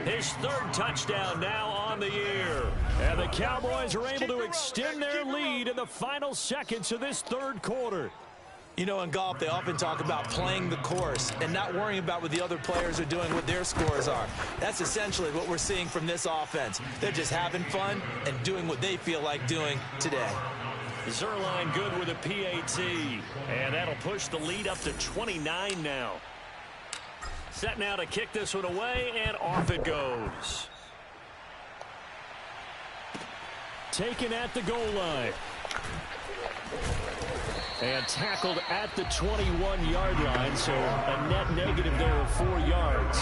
his 3rd touchdown now on the year. And the Cowboys are able to extend their lead in the final seconds of this 3rd quarter. You know, in golf, they often talk about playing the course and not worrying about what the other players are doing, what their scores are. That's essentially what we're seeing from this offense. They're just having fun and doing what they feel like doing today. Zerline good with a PAT. And that'll push the lead up to 29 now. Set now to kick this one away, and off it goes. Taken at the goal line. And tackled at the 21-yard line, so a net negative there of 4 yards.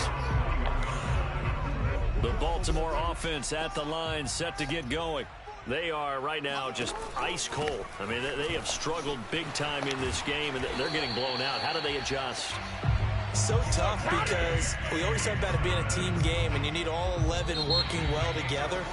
The Baltimore offense at the line, set to get going. They are right now just ice cold. I mean, they have struggled big time in this game, and they're getting blown out. How do they adjust? So tough because we always talk about it being a team game, and you need all 11 working well together.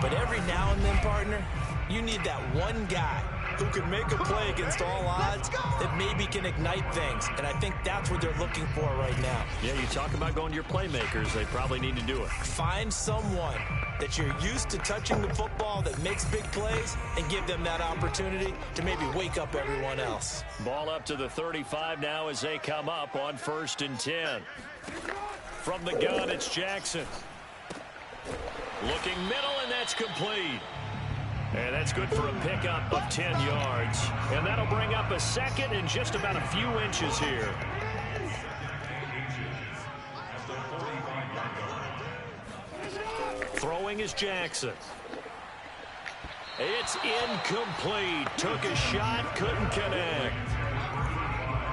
But every now and then, partner, you need that one guy who can make a play against all odds that maybe can ignite things. And I think that's what they're looking for right now. Yeah, you talk about going to your playmakers. They probably need to do it. Find someone that you're used to touching the football that makes big plays and give them that opportunity to maybe wake up everyone else. Ball up to the 35 now as they come up on 1st and 10. From the gun, it's Jackson. Looking middle, and that's complete. And that's good for a pickup of 10 yards. And that'll bring up a second and just about a few inches here. Throwing is Jackson. It's incomplete. Took a shot, couldn't connect.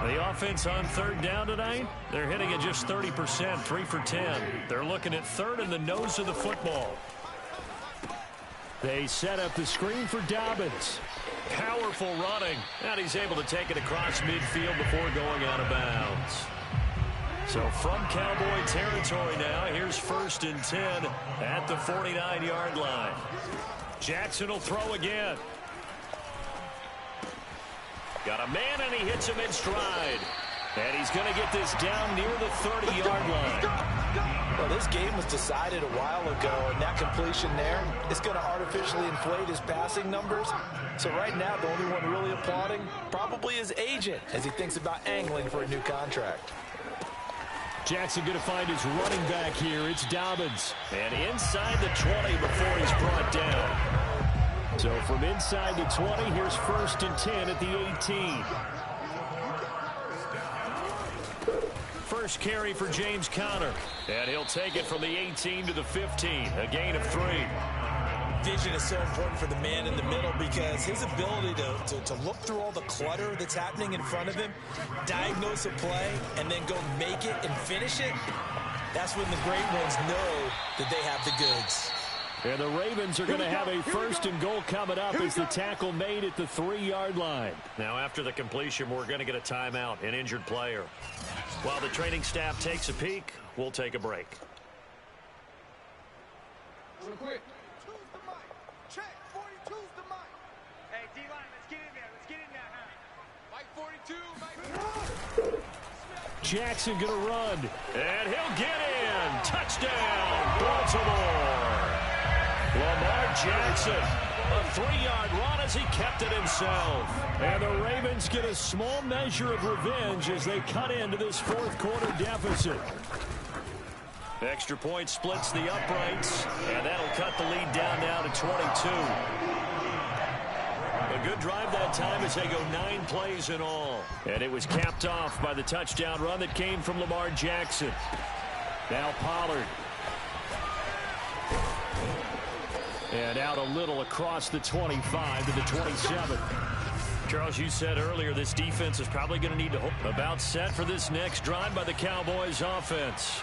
The offense on 3rd down tonight, they're hitting at just 30%, 3 for 10. They're looking at 3rd in the nose of the football. They set up the screen for Dobbins. Powerful running. And he's able to take it across midfield before going out of bounds. So from Cowboy territory now, here's 1st and 10 at the 49-yard line. Jackson will throw again. Got a man, and he hits him in stride. And he's going to get this down near the 30-yard line. Well, this game was decided a while ago, and that completion there is going to artificially inflate his passing numbers. So right now, the only one really applauding probably his agent as he thinks about angling for a new contract. Jackson going to find his running back here. It's Dobbins. And inside the 20 before he's brought down. So from inside the 20, here's 1st and 10 at the 18. First carry for James Conner. And he'll take it from the 18 to the 15. A gain of 3. Vision is so important for the man in the middle because his ability to look through all the clutter that's happening in front of him, diagnose a play, and then go make it and finish it, that's when the great ones know that they have the goods. And the Ravens are going to have a 1st and goal coming up as the tackle made at the 3-yard line. Now after the completion, we're going to get a timeout, an injured player. While the training staff takes a peek, we'll take a break. Real quick. 42's the mic. Check. 42's the mic. Hey, D-line, let's get in there. Let's get in there now. Mike 42, Mike. Jackson going to run. And he'll get in. Touchdown, Baltimore. Lamar Jackson, a 3-yard run as he kept it himself. And the Ravens get a small measure of revenge as they cut into this 4th quarter deficit. Extra point splits the uprights, and that'll cut the lead down now to 22. A good drive that time as they go 9 plays in all. And it was capped off by the touchdown run that came from Lamar Jackson. Now Pollard. And out a little across the 25 to the 27. Charles, you said earlier this defense is probably going to need to hope about set for this next drive by the Cowboys offense.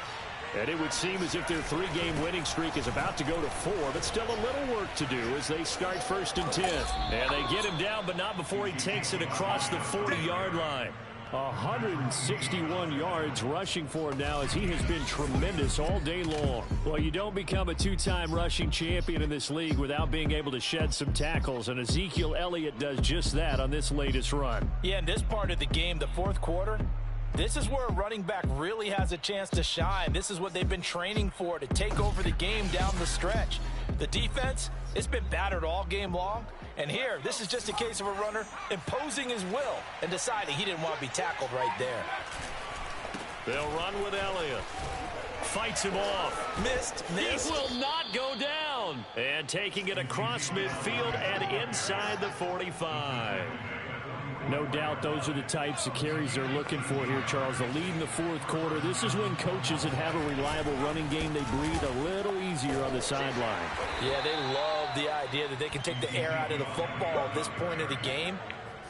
And it would seem as if their 3-game winning streak is about to go to 4, but still a little work to do as they start 1st and 10. And they get him down, but not before he takes it across the 40-yard line. 161 yards rushing for him now as he has been tremendous all day long. Well, you don't become a 2-time rushing champion in this league without being able to shed some tackles, and Ezekiel Elliott does just that on this latest run. Yeah, in this part of the game, the 4th quarter, this is where a running back really has a chance to shine. This is what they've been training for, to take over the game down the stretch. The defense, it's been battered all game long. And here, this is just a case of a runner imposing his will and deciding he didn't want to be tackled right there. They'll run with Elliott. Fights him off. Missed. It will not go down. And taking it across midfield and inside the 45. No doubt those are the types of carries they're looking for here, Charles. The lead in the fourth quarter. This is when coaches that have a reliable running game, they breathe a little easier on the sideline. Yeah, they love the idea that they can take the air out of the football at this point of the game.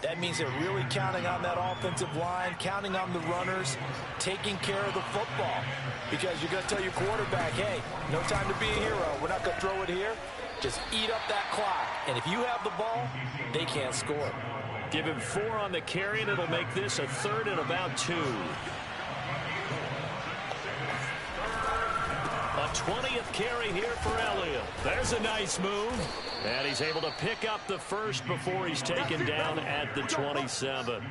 That means they're really counting on that offensive line, counting on the runners, taking care of the football. Because you're going to tell your quarterback, hey, no time to be a hero. We're not going to throw it here. Just eat up that clock. And if you have the ball, they can't score. Give him 4 on the carry, and it'll make this a 3rd and about 2. A 20th carry here for Elliott. There's a nice move. And he's able to pick up the first before he's taken down at the 27.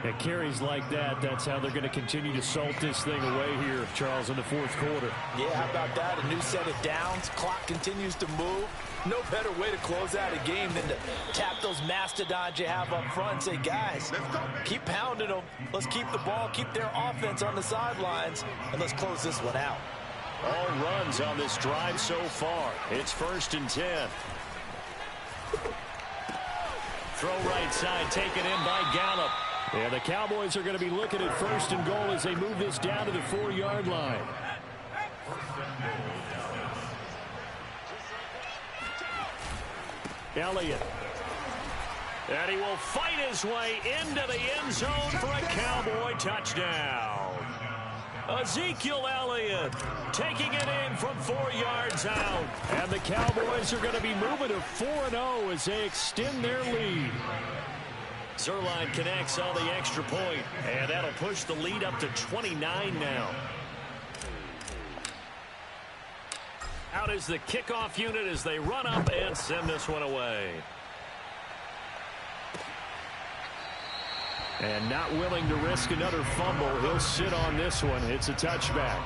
At carries like that, that's how they're going to continue to salt this thing away here, Charles, in the fourth quarter. Yeah, how about that? A new set of downs. Clock continues to move. No better way to close out a game than to tap those mastodons you have up front and say, guys, keep pounding them. Let's keep the ball, keep their offense on the sidelines, and let's close this one out. All runs on this drive so far. It's 1st and 10. Throw right side, taken in by Gallup. Yeah, the Cowboys are going to be looking at 1st and goal as they move this down to the 4-yard line. Elliott. And he will fight his way into the end zone for a Cowboy touchdown. Ezekiel Elliott taking it in from 4 yards out. And the Cowboys are going to be moving to 4-0 as they extend their lead. Zerline connects on the extra point, and that'll push the lead up to 29 now. Out is the kickoff unit as they run up and send this one away. And not willing to risk another fumble. He'll sit on this one. It's a touchback.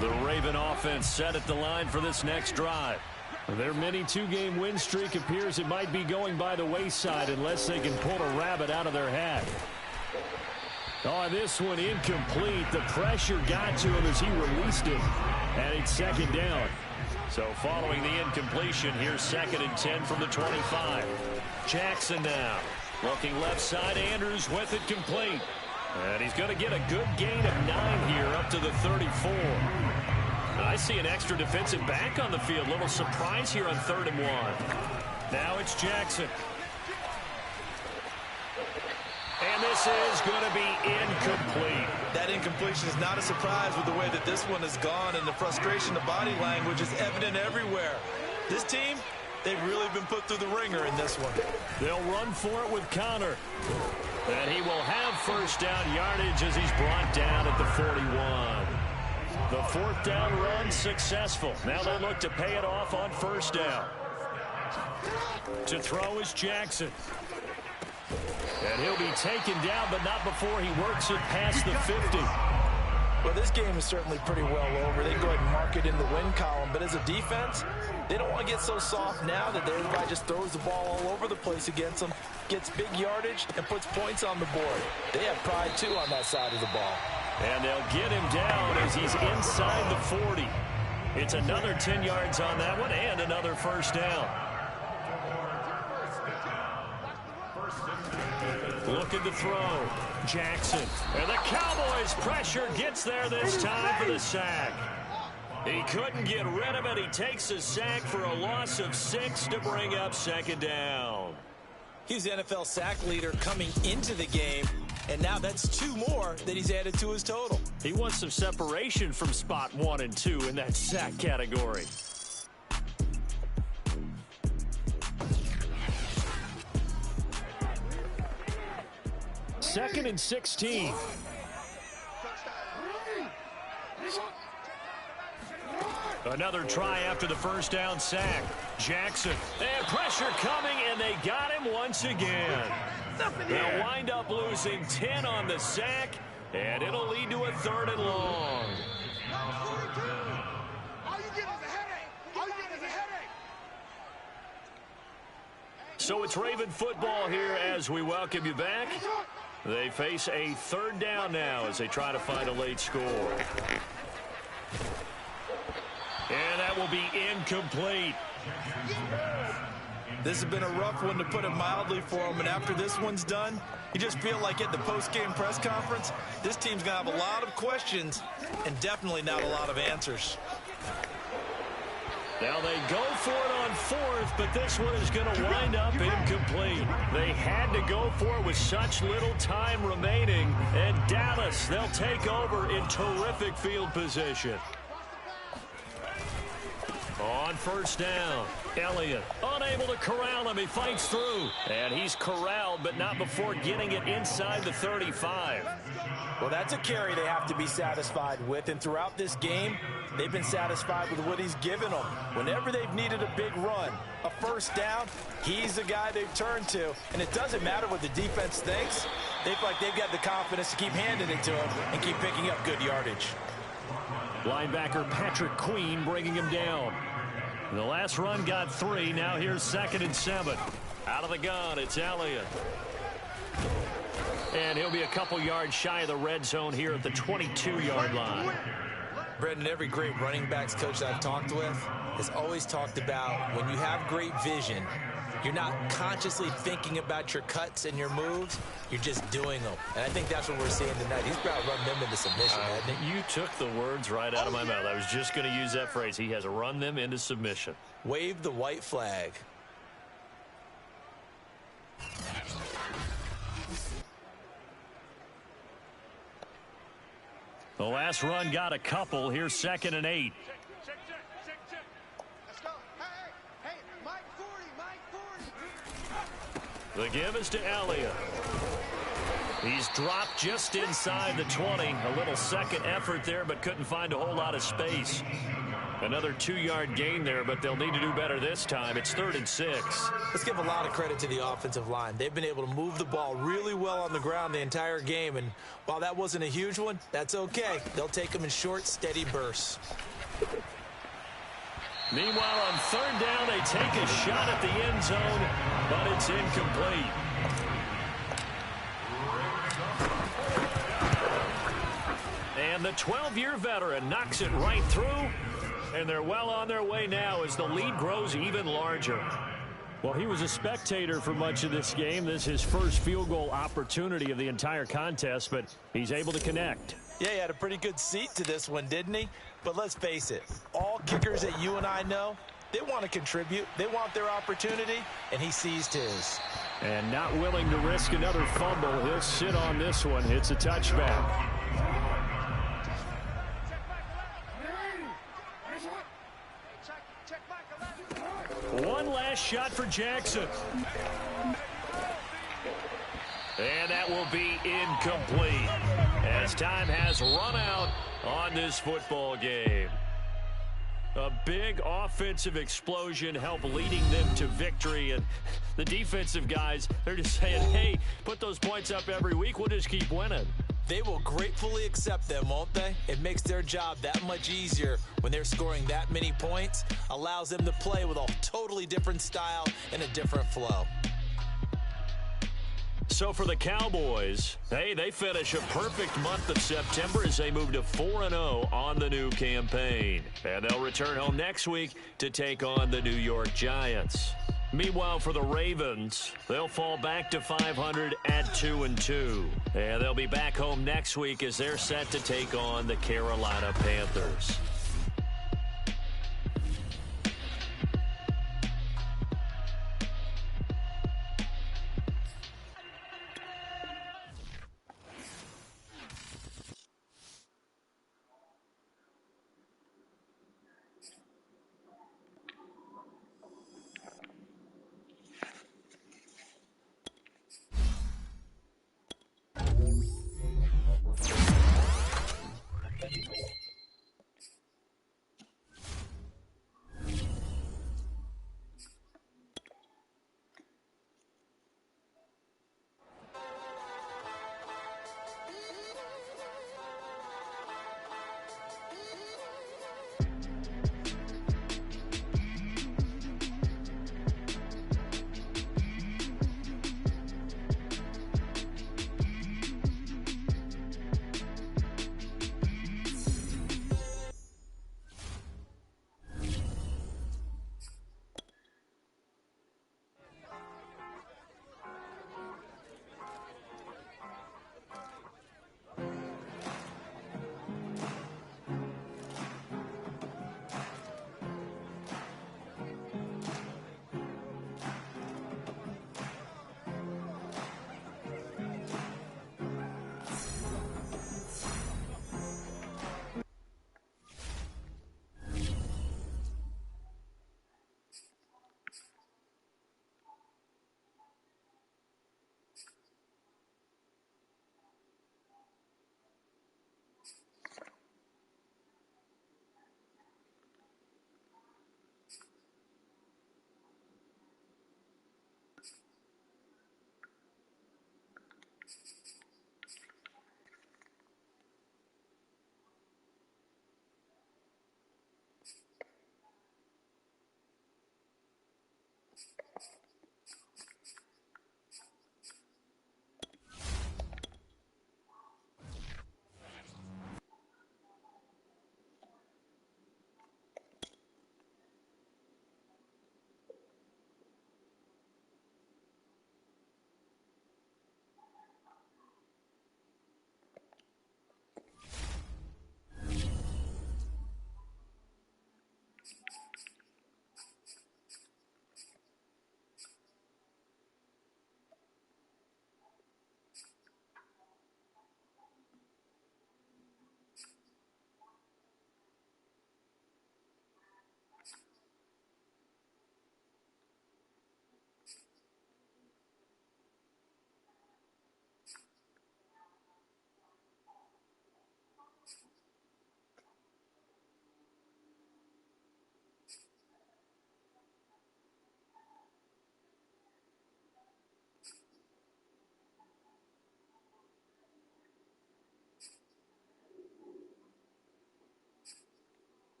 The Raven offense set at the line for this next drive. Their mini 2-game win streak appears it might be going by the wayside unless they can pull a rabbit out of their hat. Oh, this one incomplete. The pressure got to him as he released it. And it's 2nd down. So following the incompletion, here's 2nd and 10 from the 25. Jackson now. Looking left side, Andrews with it complete. And he's going to get a good gain of 9 here up to the 34. I see an extra defensive back on the field. Little surprise here on 3rd and 1. Now it's Jackson. And this is going to be incomplete. That incompletion is not a surprise with the way that this one has gone, and the frustration, the body language is evident everywhere. This team, they've really been put through the ringer in this one. They'll run for it with Connor. And he will have 1st down yardage as he's brought down at the 41. The 4th down run successful. Now they look to pay it off on 1st down. To throw is Jackson. And he'll be taken down, but not before he works it past the 50. Well, this game is certainly pretty well over. They can go ahead and mark it in the win column. But as a defense, they don't want to get so soft now that everybody just throws the ball all over the place against them, gets big yardage, and puts points on the board. They have pride, too, on that side of the ball. And they'll get him down as he's inside the 40. It's another 10 yards on that one and another 1st down. Looking to throw. Jackson. And the Cowboys' pressure gets there this time for the sack. He couldn't get rid of it. He takes a sack for a loss of 6 to bring up 2nd down. He's the NFL sack leader coming into the game, and now that's 2 more that he's added to his total. He wants some separation from spot 1 and 2 in that sack category. Second and 16. Another try after the 1st down sack. Jackson. And pressure coming, and they got him once again. They'll wind up losing 10 on the sack, and it'll lead to a 3rd and long. So it's Raven football here as we welcome you back. They face a 3rd down now as they try to find a late score. And that will be incomplete. This has been a rough one, to put it mildly, for them. And after this one's done, you just feel like at the post-game press conference, this team's going to have a lot of questions and definitely not a lot of answers. Now they go for it on fourth, but this one is going to wind up incomplete. They had to go for it with such little time remaining. And Dallas, they'll take over in terrific field position. On first down, Elliott unable to corral him. He fights through. And he's corralled, but not before getting it inside the 35. Well, that's a carry they have to be satisfied with. And throughout this game, they've been satisfied with what he's given them. Whenever they've needed a big run, a first down, he's the guy they've turned to. And it doesn't matter what the defense thinks. They feel like they've got the confidence to keep handing it to him and keep picking up good yardage. Linebacker Patrick Queen bringing him down. The last run got 3. Now here's 2nd and 7. Out of the gun, it's Elliott. And he'll be a couple yards shy of the red zone here at the 22-yard line. Brendan, every great running backs coach that I've talked with has always talked about when you have great vision, you're not consciously thinking about your cuts and your moves. You're just doing them. And I think that's what we're seeing tonight. He's about to run them into submission, hasn't he? You took the words right out of my mouth. I was just going to use that phrase. He has run them into submission. Wave the white flag. The last run got a couple. Here's 2nd and 8. Check. Let's go. Hey, Mike 40. The give is to Elliott. He's dropped just inside the 20. A little second effort there, but couldn't find a whole lot of space. Another 2-yard gain there, but they'll need to do better this time. It's 3rd and 6. Let's give a lot of credit to the offensive line. They've been able to move the ball really well on the ground the entire game, and while that wasn't a huge one, that's okay. They'll take them in short, steady bursts. Meanwhile, on 3rd down, they take a shot at the end zone, but it's incomplete. And the 12-year veteran knocks it right through. And they're well on their way now as the lead grows even larger. Well, he was a spectator for much of this game. This is his first field goal opportunity of the entire contest, but he's able to connect. Yeah, he had a pretty good seat to this one, didn't he? But let's face it, all kickers that you and I know, they want to contribute. They want their opportunity, and he seized his. And not willing to risk another fumble, he'll sit on this one. It's a touchback. One last shot for Jackson. And that will be incomplete as time has run out on this football game. A big offensive explosion helped leading them to victory. And the defensive guys, they're just saying, hey, put those points up every week. We'll just keep winning. They will gratefully accept them, won't they? It makes their job that much easier when they're scoring that many points. Allows them to play with a totally different style and a different flow. So for the Cowboys, hey, they finish a perfect month of September as they move to 4-0 on the new campaign. And they'll return home next week to take on the New York Giants. Meanwhile, for the Ravens, they'll fall back to 500 at 2-2. And they'll be back home next week as they're set to take on the Carolina Panthers.